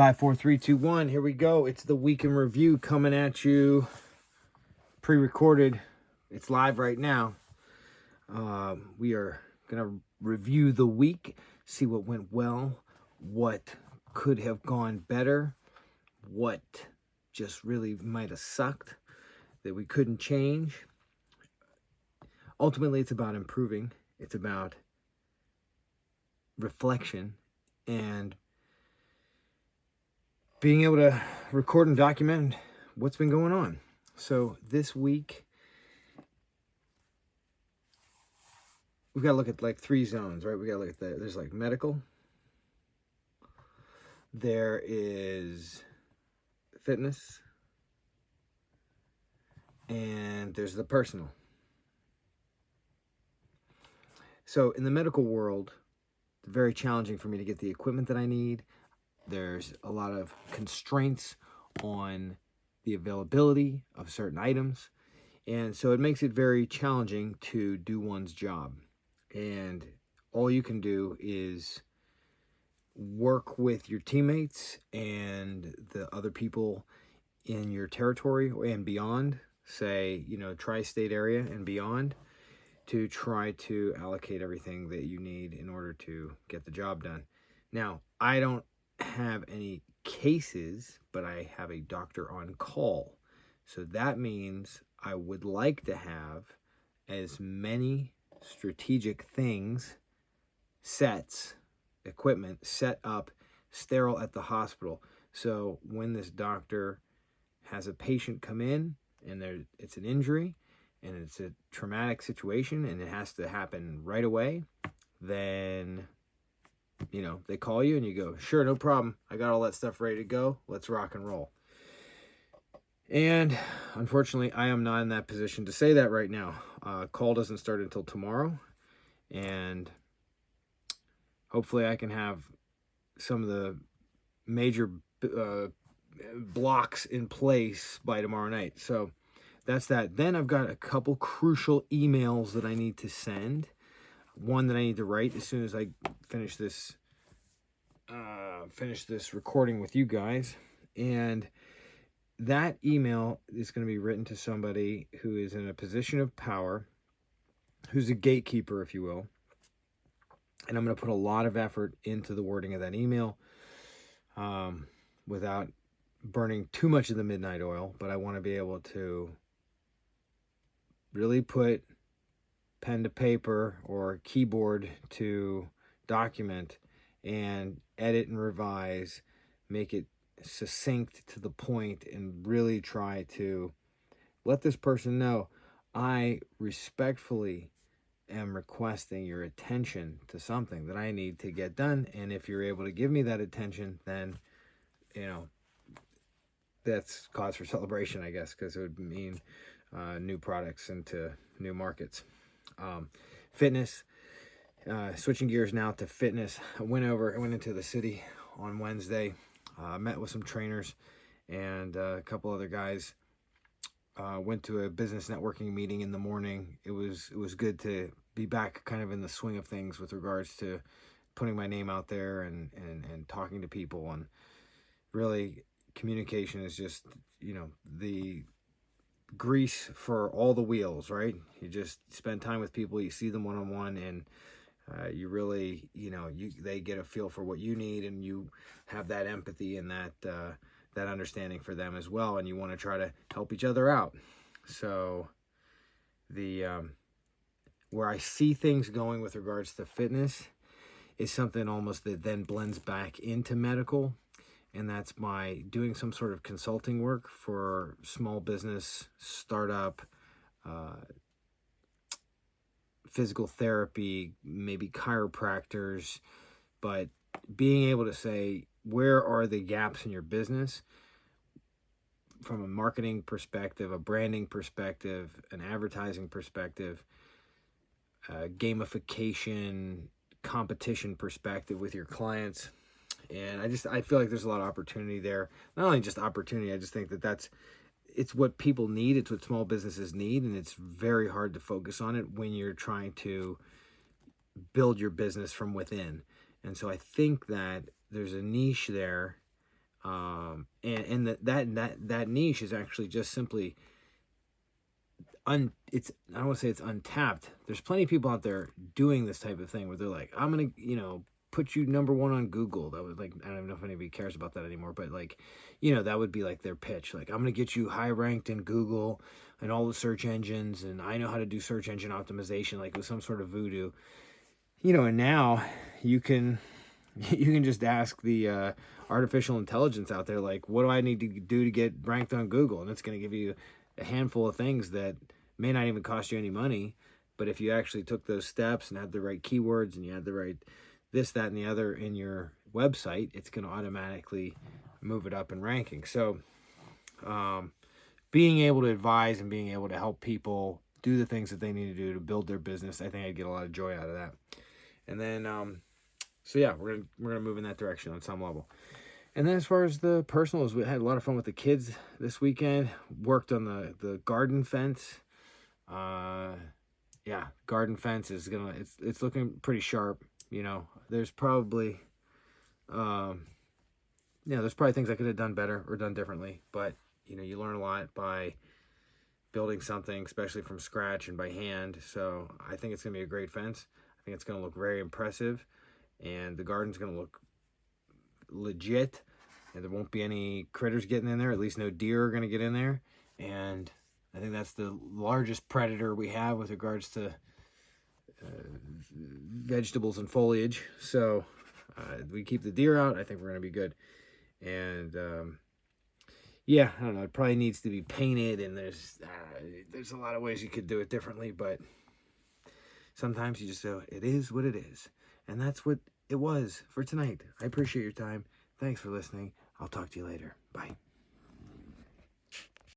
5, 4, 3, 2, 1. Here we go. It's the week in review coming at you. Pre-recorded. It's live right now. We are going to review the week, see what went well, what could have gone better, what just really might have sucked that we couldn't change. Ultimately, it's about improving. It's about reflection and being able to record and document what's been going on. So this week, we've got to look at like 3 zones, right? We got to look at there's like medical, there is fitness, and there's the personal. So in the medical world, it's very challenging for me to get the equipment that I need. There's a lot of constraints on the availability of certain items. And so it makes it very challenging to do one's job. And all you can do is work with your teammates and the other people in your territory and beyond, say, tri-state area and beyond, to try to allocate everything that you need in order to get the job done. Now, I don't have any cases, but I have a doctor on call. So that means I would like to have as many strategic things, sets, equipment set up, sterile at the hospital. So when this doctor has a patient come in and it's an injury and it's a traumatic situation and it has to happen right away, then they call you and you go, sure, no problem. I got all that stuff ready to go. Let's rock and roll. And unfortunately, I am not in that position to say that right now. Call doesn't start until tomorrow. And hopefully I can have some of the major blocks in place by tomorrow night. So that's that. Then I've got a couple crucial emails that I need to send. One that I need to write as soon as I finish this recording with you guys. And that email is going to be written to somebody who is in a position of power, who's a gatekeeper, if you will. And I'm going to put a lot of effort into the wording of that email without burning too much of the midnight oil. But I want to be able to really put pen to paper or keyboard to document and edit and revise, make it succinct to the point, and really try to let this person know I respectfully am requesting your attention to something that I need to get done. And if you're able to give me that attention, then, that's cause for celebration, I guess, because it would mean new products into new markets. Fitness, switching gears now to fitness. I went into the city on Wednesday, met with some trainers and a couple other guys. Went to a business networking meeting in the morning. It was good to be back kind of in the swing of things with regards to putting my name out there and talking to people. And really, communication is just, the grease for all the wheels, right? You just spend time with people, you see them one-on-one, and you really, they get a feel for what you need, and you have that empathy and that understanding for them as well, and you want to try to help each other out. So the where I see things going with regards to fitness is something almost that then blends back into medical, and that's by doing some sort of consulting work for small business, startup, physical therapy, maybe chiropractors, but being able to say, where are the gaps in your business from a marketing perspective, a branding perspective, an advertising perspective, gamification, competition perspective with your clients. And I feel like there's a lot of opportunity there. Not only just opportunity, I just think it's what people need. It's what small businesses need. And it's very hard to focus on it when you're trying to build your business from within. And so I think that there's a niche there And that niche is actually just simply it's, I don't want to say it's untapped. There's plenty of people out there doing this type of thing where they're like, I'm gonna, put you number one on Google. That would, like, I don't even know if anybody cares about that anymore, but like, that would be like their pitch. Like, I'm gonna get you high ranked in Google and all the search engines, and I know how to do search engine optimization, like with some sort of voodoo. And now you can just ask the artificial intelligence out there, like, what do I need to do to get ranked on Google? And it's going to give you a handful of things that may not even cost you any money, but if you actually took those steps and had the right keywords and you had the right this, that, and the other in your website, it's going to automatically move it up in ranking. So being able to advise and being able to help people do the things that they need to do to build their business, I think I'd get a lot of joy out of that. And then so yeah, we're gonna move in that direction on some level. And then as far as the personals, we had a lot of fun with the kids this weekend. Worked on the garden fence. Yeah, garden fence is it's looking pretty sharp. There's probably there's probably things I could have done better or done differently, but you learn a lot by building something, especially from scratch and by hand. So I think it's gonna be a great fence. I think it's gonna look very impressive, and the garden's gonna look legit, and there won't be any critters getting in there. At least no deer are gonna get in there. And I think that's the largest predator we have with regards to vegetables and foliage. So we keep the deer out, I think we're gonna be good. And yeah, I don't know, it probably needs to be painted, and there's a lot of ways you could do it differently, but sometimes you just say, it is what it is. And that's what it was for tonight. I appreciate your time. Thanks for listening. I'll talk to you later. Bye.